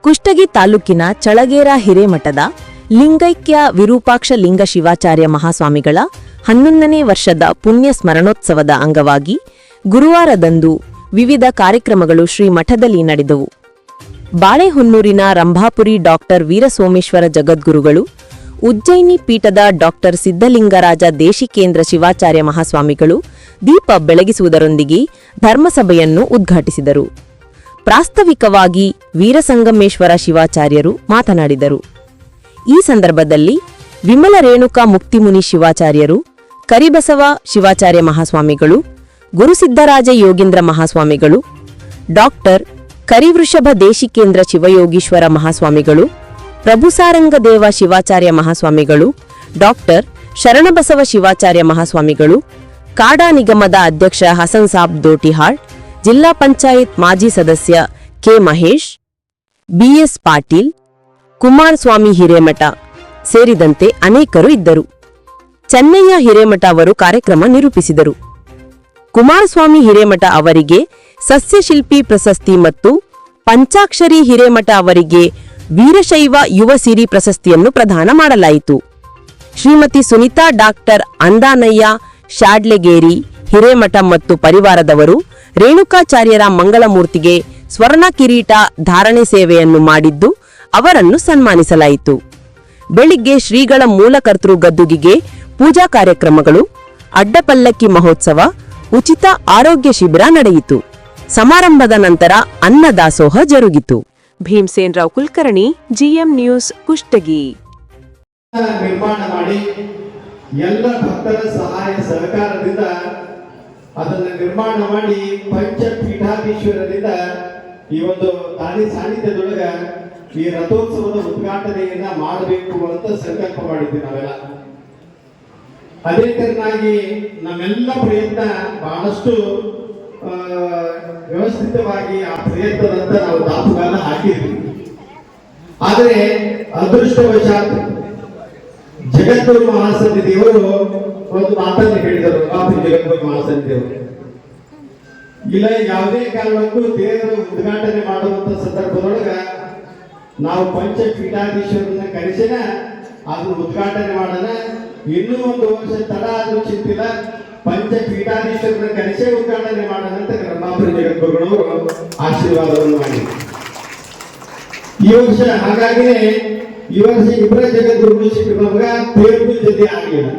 ಕುಷ್ಟಗಿ ತಾಲೂಕಿನ ಚಳಗೇರ ಹಿರೇಮಠದ ಲಿಂಗೈಕ್ಯ ವಿರೂಪಾಕ್ಷ ಲಿಂಗ ಶಿವಾಚಾರ್ಯ ಮಹಾಸ್ವಾಮಿಗಳ 11ನೇ ವರ್ಷದ ಪುಣ್ಯ ಸ್ಮರಣೋತ್ಸವದ ಅಂಗವಾಗಿ ಗುರುವಾರದಂದು ವಿವಿಧ ಕಾರ್ಯಕ್ರಮಗಳು ಶ್ರೀಮಠದಲ್ಲಿ ನಡೆದವು. ಬಾಳೆಹೊನ್ನೂರಿನ ರಂಭಾಪುರಿ ಡಾಕ್ಟರ್ ವೀರಸೋಮೇಶ್ವರ ಜಗದ್ಗುರುಗಳು, ಉಜ್ಜಯಿನಿ ಪೀಠದ ಡಾಕ್ಟರ್ ಸಿದ್ಧಲಿಂಗರಾಜ ದೇಶಿಕೇಂದ್ರ ಶಿವಾಚಾರ್ಯ ಮಹಾಸ್ವಾಮಿಗಳು ದೀಪ ಬೆಳಗಿಸುವುದರೊಂದಿಗೆ ಧರ್ಮಸಭೆಯನ್ನು ಉದ್ಘಾಟಿಸಿದರು. ಪ್ರಾಸ್ತಾವಿಕವಾಗಿ ವೀರಸಂಗಮೇಶ್ವರ ಶಿವಾಚಾರ್ಯರು ಮಾತನಾಡಿದರು. ಈ ಸಂದರ್ಭದಲ್ಲಿ ವಿಮಲ ರೇಣುಕಾ ಮುಕ್ತಿಮುನಿ ಶಿವಾಚಾರ್ಯರು, ಕರಿಬಸವ ಶಿವಾಚಾರ್ಯ ಮಹಾಸ್ವಾಮಿಗಳು, ಗುರುಸಿದ್ದರಾಜ ಯೋಗೀಂದ್ರ ಮಹಾಸ್ವಾಮಿಗಳು, ಡಾಕ್ಟರ್ ಕರಿವೃಷಭ ದೇಶಿಕೇಂದ್ರ ಶಿವಯೋಗೀಶ್ವರ ಮಹಾಸ್ವಾಮಿಗಳು, ಪ್ರಭುಸಾರಂಗದೇವ ಶಿವಾಚಾರ್ಯ ಮಹಾಸ್ವಾಮಿಗಳು, ಡಾಕ್ಟರ್ ಶರಣಬಸವ ಶಿವಾಚಾರ್ಯ ಮಹಾಸ್ವಾಮಿಗಳು, ಕಾಡಾ ನಿಗಮದ ಅಧ್ಯಕ್ಷ ಹಸನ್ ಸಾಬ್ ದೋಟಿಹಾಳ್, ಜಿಲ್ಲಾ ಪಂಚಾಯತ್ ಮಾಜಿ ಸದಸ್ಯ ಕೆ ಮಹೇಶ್, ಬಿಎಸ್ ಪಾಟೀಲ್, ಕುಮಾರಸ್ವಾಮಿ ಹಿರೇಮಠ ಸೇರಿದಂತೆ ಅನೇಕರು ಇದ್ದರು. ಚೆನ್ನಯ್ಯ ಹಿರೇಮಠ ಅವರು ಕಾರ್ಯಕ್ರಮ ನಿರೂಪಿಸಿದರು. ಕುಮಾರಸ್ವಾಮಿ ಹಿರೇಮಠ ಅವರಿಗೆ ಸಸ್ಯಶಿಲ್ಪಿ ಪ್ರಶಸ್ತಿ ಮತ್ತು ಪಂಚಾಕ್ಷರಿ ಹಿರೇಮಠ ಅವರಿಗೆ ವೀರಶೈವ ಯುವ ಸಿರಿ ಪ್ರಶಸ್ತಿಯನ್ನು ಪ್ರದಾನ ಮಾಡಲಾಯಿತು. ಶ್ರೀಮತಿ ಸುನಿತಾ ಡಾಕ್ಟರ್ ಅಂದಾನಯ್ಯ ಶಾಡ್ಲೆಗೇರಿ ಹಿರೇಮಠ ಮತ್ತು ಪರಿವಾರದವರು ರೇಣುಕಾಚಾರ್ಯರ ಮಂಗಳಮೂರ್ತಿಗೆ ಸ್ವರ್ಣ ಕಿರೀಟ ಧಾರಣೆ ಸೇವೆಯನ್ನು ಮಾಡಿದ್ದು ಅವರನ್ನು ಸನ್ಮಾನಿಸಲಾಯಿತು. ಬೆಳಿಗ್ಗೆ ಶ್ರೀಗಳ ಮೂಲಕರ್ತೃ ಗದ್ದುಗೆಗೆ ಪೂಜಾ ಕಾರ್ಯಕ್ರಮಗಳು, ಅಡ್ಡಪಲ್ಲಕ್ಕಿ ಮಹೋತ್ಸವ, ಉಚಿತ ಆರೋಗ್ಯ ಶಿಬಿರ ನಡೆಯಿತು. ಸಮಾರಂಭದ ನಂತರ ಅನ್ನದಾಸೋಹ ಜರುಗಿತು. Bhimsen Rao Kulkarni, GM news, Kushtagi. ನಿರ್ಮಾಣ ಮಾಡಿ ಎಲ್ಲ ಭಕ್ತರ ಸಹಾಯ ಸಹಕಾರದಿಂದ ಅದನ್ನು ನಿರ್ಮಾಣ ಮಾಡಿ ಪಂಚಪೀಠಾಧೀಶ್ವರರಿಂದ ಈ ಒಂದು ತಾಳಿ ಸಾನ್ನಿಧ್ಯದೊಳಗ ಈ ರಥೋತ್ಸವದ ಉದ್ಘಾಟನೆಯನ್ನ ಮಾಡಬೇಕು ಅಂತ ಸಂಕಲ್ಪ ಮಾಡಿದ್ವಿ ನಾವೆಲ್ಲ. ಅದೇ ತರನಾಗಿ ನಮ್ಮೆಲ್ಲ ಪ್ರಯತ್ನ ಬಹಳಷ್ಟು ವ್ಯವಸ್ಥಿತವಾಗಿ ಆ ಪ್ರಯತ್ನದಂತ ನಾವು ದಾಪುಗಾಲ ಹಾಕಿದ್ವಿ. ಆದರೆ ಅದೃಷ್ಟವಶಾತ್ ಜಗದ್ಗುರು ಮಹಾಸನ್ನಿಧಿಯವರು ಒಂದು ಮಾತನ್ನು ಹೇಳಿದರು. ಜಗದ್ಗುರು ಮಹಾಸನ್ನಿಧಿಯವರು ಇಲ್ಲ ಯಾವುದೇ ಕಾರಣಕ್ಕೂ ದೇವರ ಉದ್ಘಾಟನೆ ಮಾಡುವಂತ ಸಂದರ್ಭದೊಳಗ ನಾವು ಪಂಚಪೀಠಾಧೀಶ್ವರನ್ನ ಕರೆಸಿನ ಅದನ್ನು ಉದ್ಘಾಟನೆ ಮಾಡೋಣ. ಇನ್ನೂ ಒಂದು ವರ್ಷ ತಡ ಆದ್ರೂ ಚಿಂತಿಲ್ಲ, ಪಂಚಪೀಠಾಧೀಶ್ವರನ್ನ ಕರೆಸೇ ಉದ್ಘಾಟನೆ ಮಾಡೋಣ ಅಂತ ರಂಭಾಪುರಿ ಜಗದ್ಗುರುಗಳವರು ಆಶೀರ್ವಾದವನ್ನು ಮಾಡಿ ಈ ವರ್ಷ ಹಾಗಾಗಿನೇ ಈ ವರ್ಷ ಇಬ್ಬರ ಜಗದ್ಗುರುಗಳು ಸಿಕ್ಕ ನಮಗ ತೇರ್ದು ಜೊತೆ ಆಗಲಿಲ್ಲ.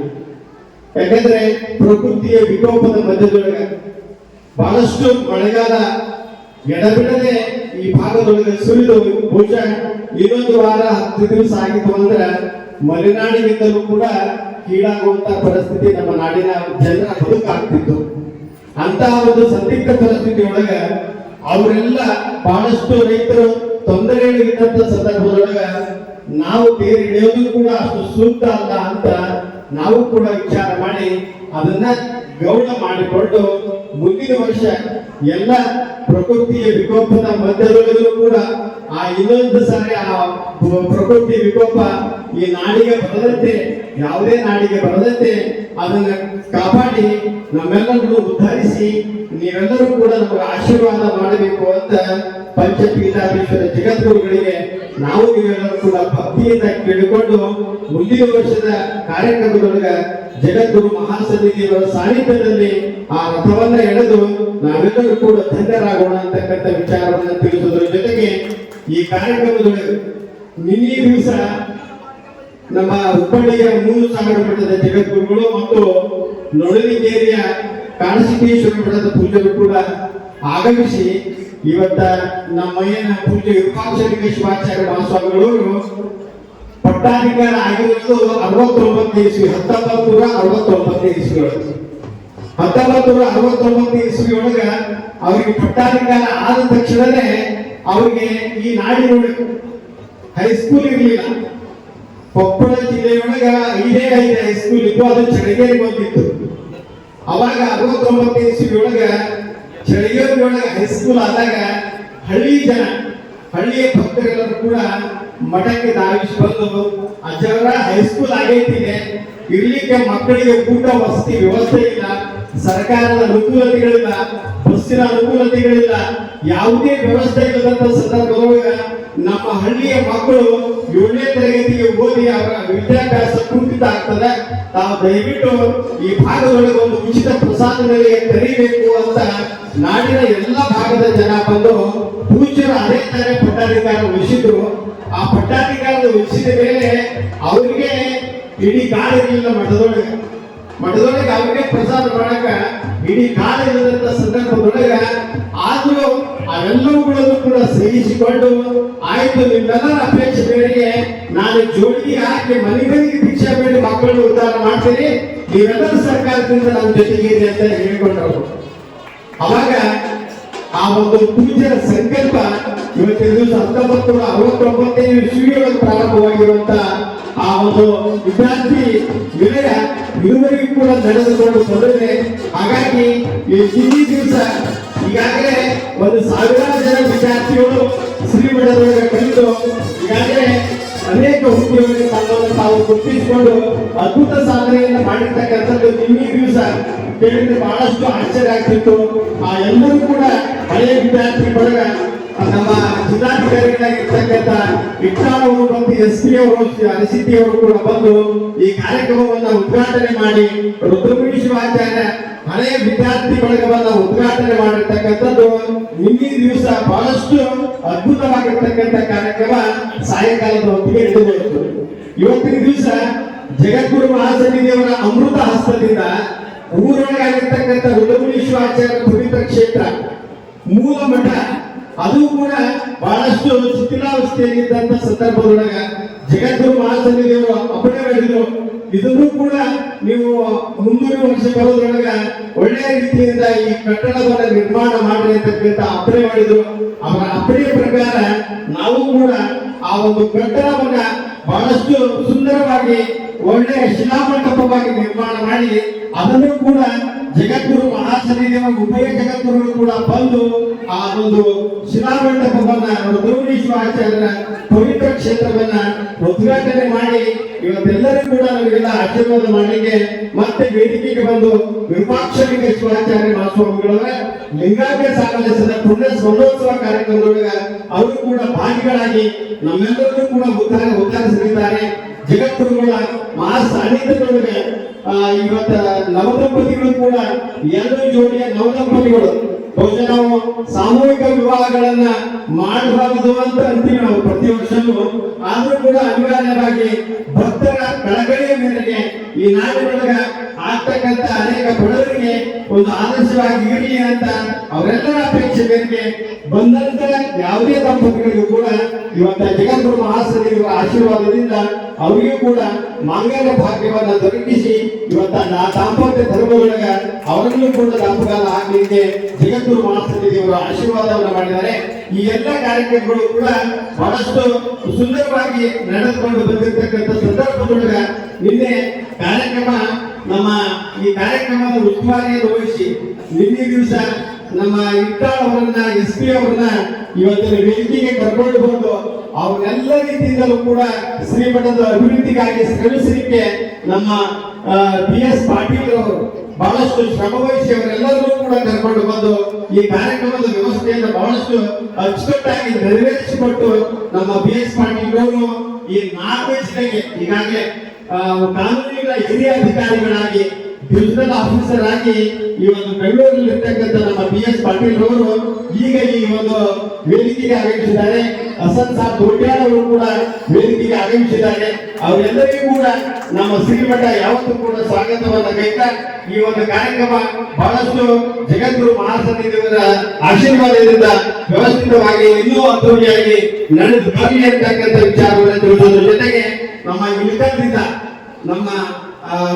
ಯಾಕಂದ್ರೆ ಪ್ರಕೃತಿಯ ವಿಕೋಪದ ಮಧ್ಯದೊಳಗ ಬಹಳಷ್ಟು ಮಳೆಗಾಲ ಎಡಬಿಡದೆ ಈ ಭಾಗದೊಳಗೆ ಸುರಿದು ಬಹುಶಃ ಇನ್ನೊಂದು ವಾರ 10 ದಿವಸ ಆಗಿತ್ತು ಅಂದ್ರೆ ಮಲೆನಾಡಿನಿಂದಲೂ ಕೂಡ ಕೀಳಾಗುವಂತ ಪರಿಸ್ಥಿತಿ ನಮ್ಮ ನಾಡಿನ ಜನರ ಬದುಕಾಗ್ತಿತ್ತು. ಅಂತ ಒಂದು ಸಂದಿಗ್ಧ ಪರಿಸ್ಥಿತಿ ಒಳಗ ಅವರೆಲ್ಲ ಬಹಳಷ್ಟು ರೈತರು ತೊಂದರೆಗಳಿದ್ದಂತ ಸಂದರ್ಭದೊಳಗ ನಾವು ತೇರು ಹಿಡಿಯೋದು ಕೂಡ ಅಷ್ಟು ಸೂಕ್ತ ಅಲ್ಲ ಅಂತ ನಾವು ಕೂಡ ವಿಚಾರ ಮಾಡಿ ಅದನ್ನ ಗೌಣ ಮಾಡಿಕೊಂಡು ಮುಂದಿನ ವರ್ಷ ಎಲ್ಲ ಪ್ರಕೃತಿಯ ವಿಕೋಪದ ಮಧ್ಯದೊಳಗೂ ಕೂಡ ಆ ಇನ್ನೊಂದು ಸಾರಿ ಆ ಪ್ರಕೃತಿ ವಿಕೋಪ ಈ ನಾಡಿಗೆ ಬರದಂತೆ, ಯಾವುದೇ ನಾಡಿಗೆ ಬರದಂತೆ ಅದನ್ನ ಕಾಪಾಡಿ ನಮ್ಮೆಲ್ಲರೂ ಉದ್ಧರಿಸಿ ನೀವೆಲ್ಲರೂ ಕೂಡ ನಮಗೆ ಆಶೀರ್ವಾದ ಮಾಡಬೇಕು ಅಂತ ಪಂಚಪೀಠಾಧೀಶ್ವರ ಜಗದ್ಗುರುಗಳಿಗೆ ನಾವು ನೀವೆಲ್ಲರೂ ಕೂಡ ಭಕ್ತಿಯಿಂದ ಕೇಳಿಕೊಂಡು ಮುಂದಿನ ವರ್ಷದ ಕಾರ್ಯಕ್ರಮದೊಳಗ ಜಗದ್ಗುರು ಮಹಾಸನ್ನಿಧಿಯವರ ಸಾನ್ನಿಧ್ಯದಲ್ಲಿ ಆ ರಥವನ್ನ ಎಳೆದು ನಾವೆಲ್ಲರೂ ಕೂಡ ಧನ್ಯರಾಗೋಣ ಅಂತಕ್ಕಂಥ ವಿಚಾರವನ್ನು ತಿಳಿಸುವುದರ ಜೊತೆಗೆ ಈ ಕಾರ್ಯಕ್ರಮದೊಳಗೆ ನಿನ್ನೆ ದಿವಸ ನಮ್ಮ ಹುಬ್ಬಳ್ಳಿಯ 3000 ಮಠದ ಜಗದ್ಗುರುಗಳು ಮತ್ತು ನೊಳಲಿಗೇರಿಯ ಕಾಡಸಿದ್ದೇಶ್ವರ ಮಠದ ಪೂಜೆಗಳು ಕೂಡ ಆಗಮಿಸಿ ಇವತ್ತ ನಮ್ಮ ಏನ ಪೂಜೆ ವಿರೂಪಾಕ್ಷ ಲಿಂಗ ಶಿವಾಚಾರ್ಯ ಮಹಾಸ್ವಾಮಿಗಳು ಪಟ್ಟಾಧಿಕಾರ ಆಗಿರುವುದು 69 ಇಸ್ವಿ, 1969 ಇಸ್ವಿಯೊಳಗೆ. 1969 ಇಸ್ವಿಯೊಳಗ ಅವರಿಗೆ ಪಟ್ಟಾಧಿಕಾರ ಆದ ತಕ್ಷಣನೇ ಅವರಿಗೆ ಈ ನಾಡಿನೊಳಗೆ ಹೈಸ್ಕೂಲ್ ಇರಲಿಲ್ಲ. ಕೊಪ್ಪಳ ಜಿಲ್ಲೆಯೊಳಗ 5 ಹೈಸ್ಕೂಲ್ ಇತ್ತು, ಅದು ಚಳಗೇರಿ ಬಂದಿತ್ತು. ಅವಾಗ 69 ಇಸ್ವಿಯೊಳಗ ಚಳಗೇರಿಯೊಳಗ ಹೈಸ್ಕೂಲ್ ಆದಾಗ ಹಳ್ಳಿಯ ಭಕ್ತರೆಲ್ಲರೂ ಕೂಡ ಮಠಕ್ಕೆ ಧಾವಿಸಿ ಬಂದು ಅಜ್ಜವರ ಹೈಸ್ಕೂಲ್ ಆಗೈತಿದೆ, ಇರ್ಲಿಕ್ಕೆ ಮಕ್ಕಳಿಗೆ ಊಟ ವಸತಿ ವ್ಯವಸ್ಥೆ ಇಲ್ಲ, ಸರ್ಕಾರದ ಅನುಕೂಲತೆಗಳಿಲ್ಲ, ಬಸ್ಸಿನ ಅನುಕೂಲತೆಗಳಿಲ್ಲ, ಯಾವುದೇ ವ್ಯವಸ್ಥೆ ಇಲ್ಲದಂತ ಸಂದರ್ಭದೊಳಗ ನಮ್ಮ ಹಳ್ಳಿಯ ಮಕ್ಕಳು 7ನೇ ತರಗತಿಗೆ ಓದಿ ಅವರ ವಿದ್ಯಾಭ್ಯಾಸ ಕುಂಠಿತ ಆಗ್ತದೆ. ತಾವು ದಯವಿಟ್ಟು ಈ ಭಾಗದೊಳಗೆ ಒಂದು ಉಚಿತ ಪ್ರಸಾದಗಳಿಗೆ ತೆರೀಬೇಕು ಅಂತ ನಾಡಿನ ಎಲ್ಲ ಭಾಗದ ಜನ ಬಂದು ಪೂಜ್ಯರು ಅದೇ ತರ ಪಟ್ಟಾಧಿಕಾರ ವಹಿಸಿದ್ರು. ಆ ಪಟ್ಟಾಧಿಕಾರದ ವಹಿಸಿದ ಮೇಲೆ ಅವರಿಗೆ ಇಡೀ ಕಾಡಿರಲಿಲ್ಲ ಮಠದೊಳಗೆ ಅವ್ರಿಗೆ ಪ್ರಸಾದ ಮಾಡಕ ಇಡೀ ಕಾಡಿಲ್ಲದಂತ ಸಂದರ್ಭದೊಳಗ ಆದ್ರೂ ಅವೆಲ್ಲವುಗಳನ್ನು ಕೂಡ ಸಹಿಸಿಕೊಂಡು ಆಯ್ತು ನಿಮ್ಮೆಲ್ಲರ ಅಪೇಕ್ಷೆ ಮೇರೆಗೆ ನಾನು ಜೋಡಿಗೆ ಹಾಕಿ ಮನೆಗೆ ಭಿಕ್ಷೆ ಬೇಡಿ ಮಕ್ಕಳನ್ನು ಉದ್ಧಾರ ಮಾಡ್ತೀನಿ, ನೀವೆಲ್ಲರೂ ಸರ್ಕಾರದಿಂದ ನಮ್ಮ ಜೊತೆಗಿದೆ ಅಂತ ಹೇಳಿಕೊಂಡರು. ಅವಾಗ ಆ ಒಂದು ಪೂಜ್ಯರ ಸಂಕಲ್ಪ ಇವತ್ತಿನ ದಿವಸ 1969ನೇ ಇಸ್ವಿಯೊಳಗೆ ಪ್ರಾರಂಭವಾಗಿರುವಂತ ಆ ಒಂದು ವಿದ್ಯಾರ್ಥಿ ವಿಲಯ ಇದುವರೆಗೂ ಕೂಡ ನಡೆದುಕೊಂಡು ಬಂದಿದೆ. ಹಾಗಾಗಿ ಈ ದಿವಸ ಈಗಾಗಲೇ ಒಂದು 1000 ಜನ ವಿದ್ಯಾರ್ಥಿಗಳು ಶ್ರೀಮಠದೊಳಗೆ ಕಲಿತು ಈಗಾಗಲೇ ಅನೇಕ ಹುದ್ದೆಗಳಿಗೆ ತಮ್ಮನ್ನು ತಾವು ಗುರುತಿಸಿಕೊಂಡು ಅದ್ಭುತ ಸಾಧನೆಯನ್ನು ಮಾಡಿರ್ತಕ್ಕಂಥದ್ದು ನಿನ್ನೆ ದಿವಸ ಕೇಳಿದ್ರೆ ಬಹಳಷ್ಟು ಆಶ್ಚರ್ಯ ಆಗ್ತಿತ್ತು. ಆ ಎಲ್ಲರೂ ಕೂಡ ಹಳೆಯ ವಿದ್ಯಾರ್ಥಿ ಬಳಗ ನಮ್ಮ ಜಿಲ್ಲಾಧಿಕಾರಿಗಳಾಗಿರ್ತಕ್ಕಂಥ ವಿಠ್ಠಲ್ ಅವರು ಬಂದು SP ಅವರು ಅನಿಸಿತಿ ಅವರು ಕೂಡ ಬಂದು ಈ ಕಾರ್ಯಕ್ರಮವನ್ನು ಉದ್ಘಾಟನೆ ಮಾಡಿ ರುದ್ರಮುನಿ ಶಿವಾಚಾರ್ಯ ಹಳೆಯ ವಿದ್ಯಾರ್ಥಿ ಬಳಗವನ್ನ ಉದ್ಘಾಟನೆ ಮಾಡಿರ್ತಕ್ಕಂಥದ್ದು ನಿನ್ನೆ ದಿವಸ ಬಹಳಷ್ಟು ಅದ್ಭುತವಾಗಿರ್ತಕ್ಕಂಥ ಕಾರ್ಯಕ್ರಮ ಸಾಯಂಕಾಲದ ಹೊತ್ತಿಗೆ ನಡೆದು ಇವತ್ತಿನ ದಿವಸ ಜಗದ್ಗುರು ಮಹಾಸನ್ನಿಧಿಯವರ ಅಮೃತ ಹಸ್ತದಿಂದ ಊರೊಳಗಾಗಿರ್ತಕ್ಕಂಥ ರುದ್ರಮುನಿ ಶಿವಾಚಾರ್ಯ ಪವಿತ್ರ ಕ್ಷೇತ್ರ ಮೂಲ ಮಠ ಅದು ಕೂಡ ಬಹಳಷ್ಟು ಶಿಥಿಲಾವಸ್ಥೆಯಲ್ಲಿದ್ದಂತ ಸಂದರ್ಭದೊಳಗ ಜಗದ್ಗುರು ಮಹಾಸನ್ನಿಧಿಯವರು ಅಪ್ಪಣೆ ಮಾಡಿದ್ರು. ಇದನ್ನು ಕೂಡ ನೀವು ಮುಂದಿನ ವರ್ಷ ಬರೋದ್ರೊಳಗ ಒಳ್ಳೆಯ ರೀತಿಯಿಂದ ಈ ಕಟ್ಟಡವನ್ನು ನಿರ್ಮಾಣ ಮಾಡಿ ಅಂತಕ್ಕಂಥ ಅಪ್ಪಣೆ ಮಾಡಿದ್ರು. ಅವರ ಅಪ್ಪಣೆಯ ಪ್ರಕಾರ ನಾವು ಕೂಡ ಆ ಒಂದು ಕಟ್ಟಡವನ್ನ ಬಹಳಷ್ಟು ಸುಂದರವಾಗಿ ಒಳ್ಳೆಯ ಶಿಲಾಮಂಟಪವಾಗಿ ನಿರ್ಮಾಣ ಮಾಡಿ ಅದನ್ನು ಕೂಡ ಜಗದ್ಗುರು ಮಹಾಸನ್ನಿಧಿಯ ಉಭಯ ಜಗದ್ಗುರುಗಳು ಕೂಡ ಬಂದು ಆ ಒಂದು ಶಿಲಾಮಂಟಪವನ್ನ ರುದ್ರಮುನಿ ಶಿವಾಚಾರ್ಯರ ಪವಿತ್ರ ಕ್ಷೇತ್ರವನ್ನ ಉದ್ಘಾಟನೆ ಮಾಡಿ ಇವತ್ತೆಲ್ಲರೂ ಕೂಡ ನಮಗೆಲ್ಲ ಆಶೀರ್ವಾದ ಮಾಡಲಿಕ್ಕೆ ಮತ್ತೆ ವೇದಿಕೆಗೆ ಬಂದು ವಿರೂಪಾಕ್ಷಲಿಂಗ ಶಿವಾಚಾರ್ಯ ಮಹಾಸ್ವಾಮಿಗಳವರ ಲಿಂಗಾಂಗ ಸಾಮರಸ್ಯದ ಪುಣ್ಯ ಸ್ಮರಣೋತ್ಸವ ಕಾರ್ಯಕ್ರಮದೊಳಗ ಅವರು ಕೂಡ ಭಾಗಿಗಳಾಗಿ ನಮ್ಮೆಲ್ಲರೂ ಕೂಡ ಉದ್ಘಾಟಿಸಲಿದ್ದಾರೆ. ಜಗದ್ಗುರುಗಳ ಮಹಾ ಸಾನ್ನಿಧ್ಯದೊಳಗೆ ಇವತ್ತ ನವದಂಪತಿಗಳು ಕೂಡ 2 ಜೋಡಿಯ ನವದಂಪತಿಗಳು ಬಹುಶಃ ನಾವು ಸಾಮೂಹಿಕ ವಿವಾಹಗಳನ್ನ ಮಾಡಬಾರದು ಅಂತ ಅಂತೀವಿ ನಾವು ಪ್ರತಿ ವರ್ಷವೂ. ಆದ್ರೂ ಕೂಡ ಅನಿವಾರ್ಯವಾಗಿ ಭಕ್ತರ ಕಳಕಳಿಯ ಮೇರೆಗೆ ಈ ನಾಡಿನೊಳಗ ಆಗ್ತಕ್ಕಂಥ ಅನೇಕ ಬಡವರಿಗೆ ಒಂದು ಆದರ್ಶವಾಗಿ ಇರಲಿ ಅಂತ ಅವರೆಲ್ಲರ ಅಪೇಕ್ಷೆ ಮೇರೆಗೆ ಬಂದಂತ ಯಾವುದೇ ದಂಪತಿಗಳಿಗೂ ಕೂಡ ಇವತ್ತ ಜಗದ್ಗುರು ಮಹಾಸನ್ನಿಧಿಗಳ ಆಶೀರ್ವಾದದಿಂದ ಅವರಿಗೂ ಕೂಡ ಮಾಂಗಲ್ಯ ಭಾಗ್ಯವನ್ನ ದೊರಕಿಸಿ ಇವತ್ತ ದಾಂಪತ್ಯ ಧರ್ಮದೊಳಗ ಅವರನ್ನು ಕೂಡ ದಾಪಗಾಲ ಆಗಲಿಕ್ಕೆ ಜಗದ್ಗುರು ಮಹಾಸನ್ನಿಧಿಯವರು ಆಶೀರ್ವಾದವನ್ನು ಮಾಡಿದ್ದಾರೆ. ಈ ಎಲ್ಲ ಕಾರ್ಯಕ್ರಮಗಳು ಕೂಡ ಬಹಳಷ್ಟು ಸುಂದರವಾಗಿ ನಡೆದುಕೊಂಡು ಬಂದಿರತಕ್ಕಂಥ ಸಂದರ್ಭದೊಳಗ ನಿನ್ನೆ ಕಾರ್ಯಕ್ರಮ ನಮ್ಮ ಈ ಕಾರ್ಯಕ್ರಮದ ಉಸ್ತುವಾರಿಯನ್ನು ವಹಿಸಿ ನಿನ್ನೆ ದಿವಸ ನಮ್ಮ ವಿಠ್ಠಲ್ ಅವರನ್ನ SP ಅವರನ್ನ ಇವತ್ತಿನ ವೇದಿಕೆಗೆ ಕರ್ಕೊಂಡು ಬಂದು ಅವರೆಲ್ಲ ರೀತಿಯಿಂದಲೂ ಕೂಡ ಶ್ರೀಮಠದ ಅಭಿವೃದ್ಧಿಗಾಗಿ ಶ್ರಮಿಸಲಿಕ್ಕೆ ನಮ್ಮ BS ಪಾಟೀಲ್ ಅವರು ಬಹಳಷ್ಟು ಶ್ರಮ ವಹಿಸಿ ಅವರೆಲ್ಲರೂ ಕೂಡ ಕರ್ಕೊಂಡು ಬಂದು ಈ ಕಾರ್ಯಕ್ರಮದ ವ್ಯವಸ್ಥೆಯನ್ನು ಬಹಳಷ್ಟು ಅಚ್ಚುಕಟ್ಟಾಗಿ ನೆರವೇರಿಸಿಕೊಟ್ಟು ನಮ್ಮ BS ಪಾಟೀಲ್ ಅವರು ಈ 4 ವರ್ಷಗಳಿಗೆ ಈಗಾಗಲೇ ಕಾನೂನಿನ ಹಿರಿಯ ಅಧಿಕಾರಿಗಳಾಗಿ ಡಿವಿಷನಲ್ ಆಫೀಸರ್ ಆಗಿ ಈ ಒಂದು ಬೆಂಗಳೂರಲ್ಲಿ ಇರ್ತಕ್ಕಂಥ ನಮ್ಮ BS ಪಾಟೀಲ್ ಅವರು ಈಗ ಈ ಒಂದು ವೇದಿಕೆಗೆ ಆಗಮಿಸಿದ್ದಾರೆ. ಹಸನ್ ಸಾಬ್ ದೊಡ್ಯಾಳ್ ಅವರು ಕೂಡ ವೇದಿಕೆಗೆ ಆಗಮಿಸಿದ್ದಾರೆ. ಅವರೆಲ್ಲರಿಗೂ ಕೂಡ ನಮ್ಮ ಶ್ರೀಮಠ ಯಾವತ್ತೂ ಕೂಡ ಸ್ವಾಗತವನ್ನ ಕೈತಾ ಈ ಒಂದು ಕಾರ್ಯಕ್ರಮ ಬಹಳಷ್ಟು ಜಗದ್ಗುರು ಮಹಾಸನ್ನಿಧಿಯವರ ಆಶೀರ್ವಾದದಿಂದ ವ್ಯವಸ್ಥಿತವಾಗಿ ಇನ್ನೂ ಅದ್ದೂರಿಯಾಗಿ ನಡೆದು ಬರಲಿ ಅಂತಕ್ಕಂಥ ವಿಚಾರವನ್ನು ತಿಳಿಸೋದ್ರ ಜೊತೆಗೆ ನಮ್ಮ ಇಳಿತದಿಂದ ನಮ್ಮ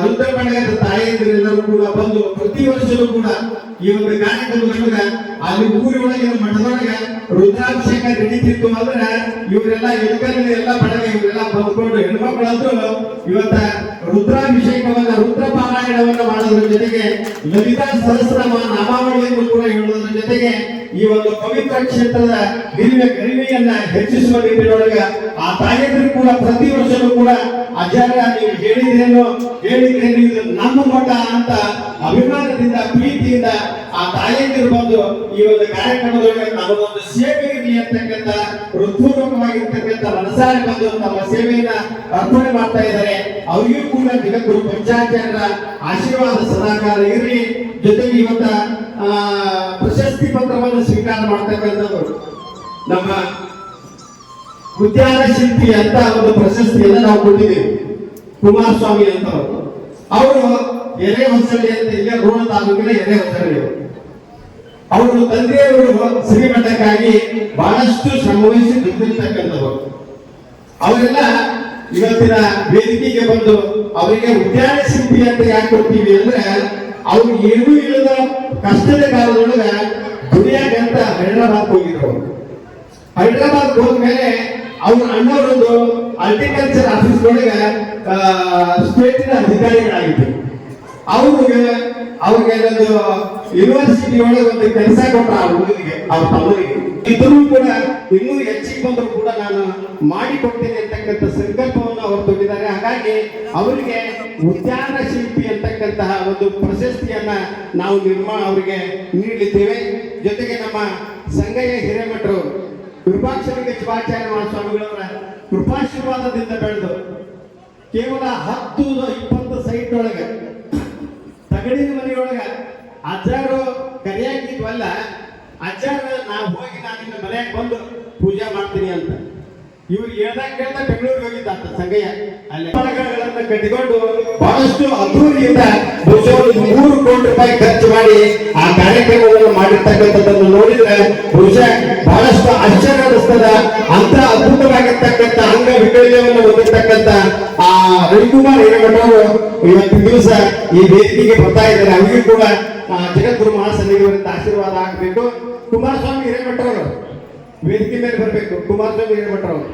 ವೃದ್ಧ ಬಳಗದ ತಾಯಿಯಂದಿರೆಲ್ಲರೂ ಕೂಡ ಬಂದು ಪ್ರತಿ ವರ್ಷವೂ ಕೂಡ ಈ ಒಂದು ಕಾರ್ಯಕ್ರಮದೊಳಗ ಅಲ್ಲಿ ಊರೊಳಗಿನ ಮಠದೊಳಗ ರುದ್ರಾಭಿಷೇಕ ನಡೀತಿತ್ತು ಅಂದ್ರೆ ಇವರೆಲ್ಲ ಎಲ್ಕಲ್ಲಿ ಎಲ್ಲ ಬಳಗ ಇವರೆಲ್ಲ ಬಂದ್ಕೊಂಡು ಹೆಣ್ಮಕ್ಳಂದ್ರು ಇವತ್ತ ರುದ್ರಾಭಿಷೇಕವನ್ನ ರುದ್ರ ಪಾರಾಯಣವನ್ನ ಮಾಡೋದ್ರ ಜೊತೆಗೆ ಲಲಿತಾ ಸಹಸ್ರನಾಮ ನಾಮಾವಳಿಯನ್ನು ಕೂಡ ಹೇಳೋದ್ರ ಜೊತೆಗೆ ಈ ಒಂದು ಪವಿತ್ರ ಕ್ಷೇತ್ರದ ಗರಿಮೆಯನ್ನ ಹೆಚ್ಚಿಸುವ ನಿಟ್ಟಿನೊಳಗ ಆ ತಾಯಿಯಂದ್ರು ಕೂಡ ಪ್ರತಿ ವರ್ಷವೂ ಕೂಡ ಆಚಾರ್ಯ ನೀವು ಹೇಳಿದ್ರೇನು ಇದು ನಮ್ಮ ಮಠ ಅಂತ ಅಭಿಮಾನದಿಂದ ಪ್ರೀತಿಯಿಂದ ಆ ತಾಯಂದಿರು ಬಂದು ಈ ಒಂದು ಕಾರ್ಯಕ್ರಮದೊಳಗೆ ನಮಗೊಂದು ಸೇವೆ ಇರಲಿ ಅಂತಕ್ಕಂಥ ಹೃತ್ಪೂರ್ವಕವಾಗಿರ್ತಕ್ಕಂಥ ಮನಸಾರೆ ಬಂದು ತಮ್ಮ ಸೇವೆಯನ್ನ ಅರ್ಪಣೆ ಮಾಡ್ತಾ ಇದ್ದಾರೆ. ಅವರಿಗೂ ಕೂಡ ಜಗದ್ಗುರು ಪಂಚಾಚಾರ್ಯರ ಆಶೀರ್ವಾದ ಸದಾಕಾಲ ಇರಲಿ. ಜೊತೆಗೆ ಇವತ್ತ ಪ್ರಶಸ್ತಿ ಪತ್ರವನ್ನು ಸ್ವೀಕಾರ ಮಾಡ್ತಕ್ಕಂಥದ್ದು ನಮ್ಮ ಉದ್ಯಾನ ಶಿಲ್ಪಿ ಅಂತ ಒಂದು ಪ್ರಶಸ್ತಿಯನ್ನು ನಾವು ಕೊಟ್ಟಿದ್ದೇವೆ. ಕುಮಾರಸ್ವಾಮಿ ಅಂತ ಅವರು ಎರೆ ಹೊಸಳ್ಳಿ ಅಂತ ಇಲ್ಲ ರೋಣ ತಾಲೂಕಿನ ಎರೆ ಹೊಸಳ್ಳಿ. ಅವರು ತಂದೆಯವರು ಶ್ರೀಮಠಕ್ಕಾಗಿ ಬಹಳಷ್ಟು ಶ್ರಮವಹಿಸಿ ದುಡಿದಿರ್ತಕ್ಕಂಥವ್ರು. ಅವರೆಲ್ಲ ಇವತ್ತಿನ ವೇದಿಕೆಗೆ ಬಂದು ಅವರಿಗೆ ಉದ್ಯಾನ ಶಿಲ್ಪಿ ಅಂತ ಯಾಕೆ ಕೊಡ್ತೀವಿ ಅಂದ್ರೆ ಅವ್ರು ಏನೂ ಇಲ್ಲದ ಕಷ್ಟದ ಕಾಲದೊಳಗ ದುಡಿಯಾಗಂತ ಹೈದರಾಬಾದ್ ಹೋಗಿದ್ರು. ಹೈದರಾಬಾದ್ ಹೋದ್ಮೇಲೆ ಅವ್ರ ಅಣ್ಣವರೊಂದು ಅಗ್ರಿಕಲ್ಚರ್ ಆಫೀಸ್ ಒಳಗ ಸ್ಟೇಟಿನ ಅಧಿಕಾರಿಗಳಾಗಿದ್ರು. ಅವ್ರಿಗೆ ಒಂದು ಯೂನಿವರ್ಸಿಟಿ ಒಳಗೆ ಒಂದು ಕೆಲಸ ಕೊಟ್ಟ ಆ ಹುಡುಗರಿಗೆ, ಅವ್ರ ತಮ್ಮರಿಗೆ. ಇದ್ರೂ ಕೂಡ ಇನ್ನೂ ಹೆಚ್ಚಿಗೆ ಬಂದರೂ ಕೂಡ ನಾನು ಮಾಡಿಕೊಡ್ತೇನೆ ಅಂತಕ್ಕಂಥ ಸಂಕಲ್ಪವನ್ನು ಅವರು ತೊಟ್ಟಿದ್ದಾರೆ. ಹಾಗಾಗಿ ಅವರಿಗೆ ಉದ್ಯಾನ ಶಿಲ್ಪಿ ಅಂತಕ್ಕಂತಹ ಒಂದು ಪ್ರಶಸ್ತಿಯನ್ನ ನಾವು ಅವರಿಗೆ ನೀಡಲಿದ್ದೇವೆ. ಜೊತೆಗೆ ನಮ್ಮ ಸಂಗಯ್ಯ ಹಿರೇಮಠರು ವಿರೂಪಾಕ್ಷಲಿಂಗ ಶಿವಾಚಾರ್ಯ ಮಹಾಸ್ವಾಮಿಗಳವರ ಕೃಪಾಶೀರ್ವಾದದಿಂದ ಬೆಳೆದು ಕೇವಲ 10-20 ಸೈಟ್ ಒಳಗೆ ತಗಡಿನ ಮನೆಯೊಳಗ ಅಜ್ಜಾರು ಕರೆಯಾಗಿದ್ವಲ್ಲ, ಅಜ್ಜಾರ ನಾವು ಹೋಗಿ ನಾನು ನಿನ್ನ ಮನೆಯಾಗ ಬಂದು ಪೂಜೆ ಮಾಡ್ತೀನಿ ಅಂತ ಇವ್ರು ಹೇಳ್ದಾಗ ಕೇಳ್ತಾ ಬೆಂಗಳೂರಿಗೆ ಹೋಗಿದ್ದ ಸಂಗಯ್ಯ. ಅಲ್ಲಿ ಮರಗಳನ್ನು ಕಟ್ಟಿಕೊಂಡು ಬಹಳಷ್ಟು ಅದ್ದೂರಿಯಿಂದ ಬಹುಶಃ 3 ಕೋಟಿ ರೂಪಾಯಿ ಖರ್ಚು ಮಾಡಿ ಆ ಕಾರ್ಯಕ್ರಮವನ್ನು ಮಾಡಿರ್ತಕ್ಕಂಥದ್ದನ್ನು ನೋಡಿದ್ರೆ ಬಹುಶಃ ಬಹಳಷ್ಟು ಆಶ್ಚರ್ಯ ಅನಿಸ್ತದ. ಅಂತ ಅದ್ಭುತವಾಗಿರ್ತಕ್ಕಂಥ ಅಂಗವಿಕಲ್ಯವನ್ನು ಹೊಂದಿರ್ತಕ್ಕಂಥ ಆ ರವಿಕುಮಾರ್ ಹಿರೇಮಠವರು ಇವತ್ತಿನ ದಿವಸ ಈ ವೇದಿಕೆಗೆ ಬರ್ತಾ ಇದ್ದಾರೆ. ಅವರಿಗೂ ಕೂಡ ಜಗದ್ಗುರು ಮಹಾಸನ್ನಿಧಿಯವರಿಂದ ಆಶೀರ್ವಾದ ಆಗಬೇಕು. ಕುಮಾರಸ್ವಾಮಿ ಹಿರೇಮಠವರು ವೇದಿಕೆ ಮೇಲೆ ಬರಬೇಕು. ಕುಮಾರಸ್ವಾಮಿ ಹಿರೇಮಠವರು